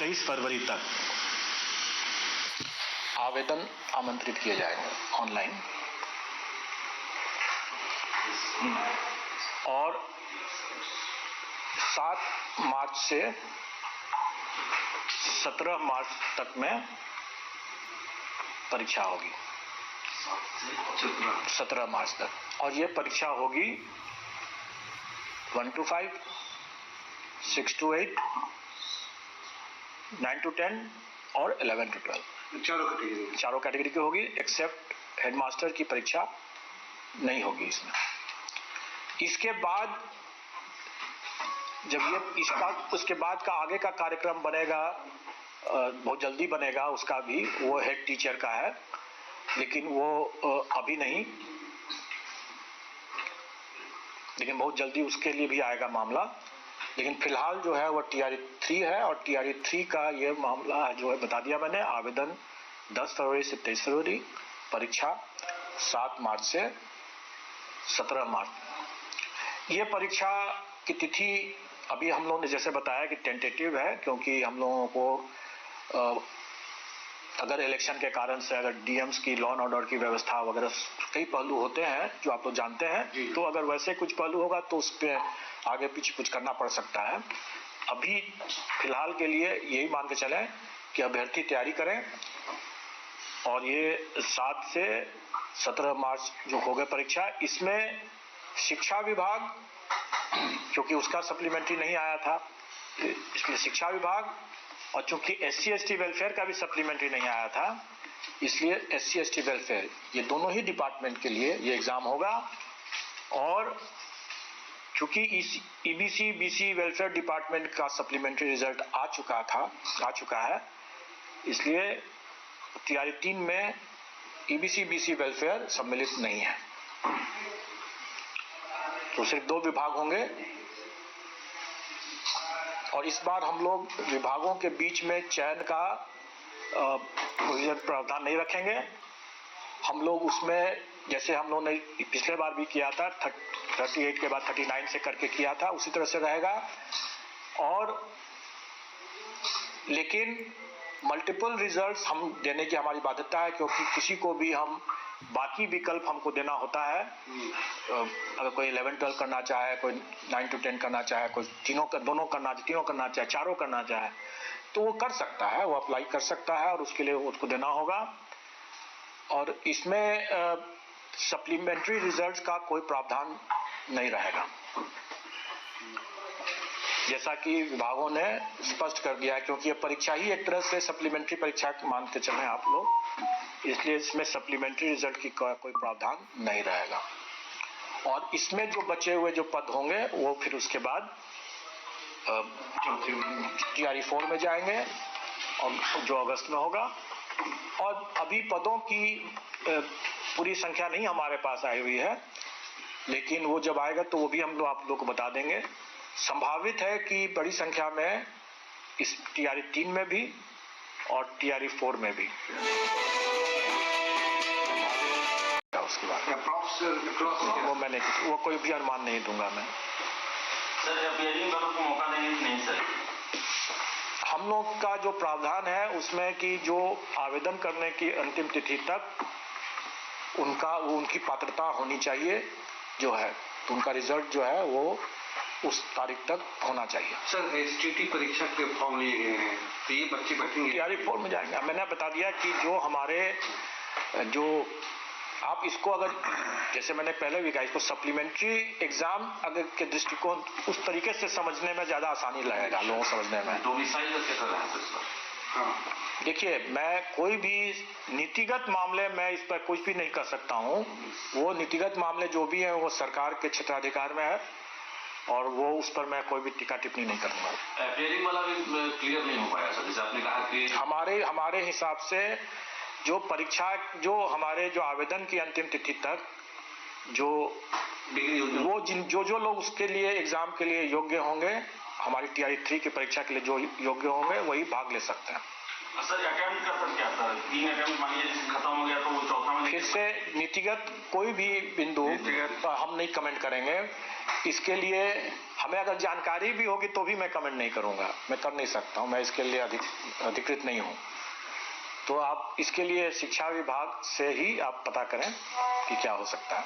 23 फरवरी तक आवेदन आमंत्रित किए जाएंगे ऑनलाइन, और 7 मार्च से 17 मार्च तक में परीक्षा होगी। 17 मार्च तक, और ये परीक्षा होगी 1 to 5, 6 to 8, 9 to 10 और 11 to 12 चारों कैटेगरी की होगी, एक्सेप्ट हेडमास्टर की परीक्षा नहीं होगी इसमें। इसके बाद जब ये उसके बाद का आगे का कार्यक्रम बनेगा, बहुत जल्दी बनेगा, उसका भी वो हेड टीचर का है, लेकिन वो अभी नहीं, लेकिन बहुत जल्दी उसके लिए भी आएगा मामला। लेकिन फिलहाल जो है वो TRE 3 है, और TRE 3 का ये मामला जो है बता दिया मैंने। आवेदन 10 फरवरी से 23 फरवरी, परीक्षा 7 मार्च से 17 मार्च। ये परीक्षा की तिथि अभी हम लोगों ने जैसे बताया कि टेंटेटिव है, क्योंकि हम लोगों को अगर इलेक्शन के कारण से अगर DMs की लॉ एंड ऑर्डर की व्यवस्था वगैरह कई पहलू होते हैं जो आप लोग जानते हैं, तो अगर वैसे कुछ पहलू होगा तो उस पर आगे पीछे कुछ करना पड़ सकता है। अभी फिलहाल के लिए यही मान के चलें कि अभ्यर्थी तैयारी करें, और ये 7 से 17 मार्च जो हो गए परीक्षा, इसमें शिक्षा विभाग, क्योंकि उसका सप्लीमेंट्री नहीं आया था, इसलिए शिक्षा विभाग, और चूंकि SC/ST वेलफेयर का भी सप्लीमेंट्री नहीं आया था, इसलिए SC/ST वेलफेयर, ये दोनों ही डिपार्टमेंट के लिए ये एग्जाम होगा। और चूंकि इस EBC BC वेलफेयर डिपार्टमेंट का सप्लीमेंट्री रिजल्ट आ चुका है, इसलिए TRE 3 में EBC BC वेलफेयर सम्मिलित नहीं है, तो सिर्फ 2 विभाग होंगे। और इस बार हम लोग विभागों के बीच में चयन का प्रावधान नहीं रखेंगे। हम लोग उसमें जैसे हम लोगों ने पिछले बार भी किया था, 38 के बाद 39 से करके किया था, उसी तरह से रहेगा। और लेकिन मल्टीपल रिजल्ट्स हम देने की हमारी बाध्यता है, क्योंकि किसी को भी हम बाकी विकल्प हमको देना होता है। अगर कोई 11-12 करना चाहे, कोई 9 to 10 करना चाहे, कोई तीनों करना चाहे, चारों करना चाहे, तो वो कर सकता है, वो अप्लाई कर सकता है, और उसके लिए उसको देना होगा। और इसमें सप्लीमेंट्री रिजल्ट्स का कोई प्रावधान नहीं रहेगा, जैसा कि विभागों ने स्पष्ट कर दिया है, क्योंकि ये परीक्षा ही एक तरह से सप्लीमेंट्री परीक्षा मानते चलें आप लोग, इसलिए इसमें सप्लीमेंट्री रिजल्ट की कोई प्रावधान नहीं रहेगा। और इसमें जो बचे हुए जो पद होंगे वो फिर उसके बाद TRE 4 में जाएंगे, और जो अगस्त में होगा। और अभी पदों की पूरी संख्या नहीं हमारे पास आई हुई है, लेकिन वो जब आएगा तो वो भी हम लोग आप लोग को बता देंगे। संभावित है कि बड़ी संख्या में इस TRE 3 में भी और TRE 4 में भी। उसके बाद वो कोई भी अनुमान नहीं दूंगा मैं। सर अपियरिंग वालों को मौका देंगे कि नहीं सर? हम लोग का जो प्रावधान है उसमें कि जो आवेदन करने की अंतिम तिथि तक उनकी पात्रता होनी चाहिए जो है, तो उनका रिजल्ट जो है वो उस तारीख तक होना चाहिए। सर STT परीक्षा के फॉर्म लिए गए हैं, तो ये बच्चे बैठेंगे TRE 4 में जाएंगे। मैंने बता दिया कि जो हमारे आप इसको अगर जैसे मैंने पहले भी कहा, इसको सप्लीमेंट्री एग्जाम अगर के दृष्टिकोण उस तरीके से समझने में ज्यादा आसानी लगेगा लोगों को समझने में। डोमिसाइल कैसे कर रहे हैं सर? देखिए, मैं कोई भी नीतिगत मामले में इस पर कुछ भी नहीं कर सकता हूँ। वो नीतिगत मामले जो भी है वो सरकार के क्षेत्राधिकार में है, और वो उस पर मैं कोई भी टीका टिप्पणी नहीं करूंगा। अपियरिंग वाला भी क्लियर नहीं हो पाया सर, जैसे आपने कहा कि हमारे हिसाब से जो परीक्षा जो आवेदन की अंतिम तिथि तक जो लोग उसके लिए एग्जाम के लिए योग्य होंगे, हमारी TRE 3 की परीक्षा के लिए जो योग्य होंगे वही भाग ले सकते हैं। सर अटेम्प्ट कर सकते हैं सर, 3 अटेम्प्ट मान लीजिए खत्म हो गया तो वो चौथा में फिर से नीतिगत कोई भी बिंदु हम नहीं कमेंट करेंगे। इसके लिए हमें अगर जानकारी भी होगी तो भी मैं कमेंट नहीं करूंगा, मैं कर नहीं सकता हूं, मैं इसके लिए अधिकृत नहीं हूं। तो आप इसके लिए शिक्षा विभाग से ही आप पता करें कि क्या हो सकता है।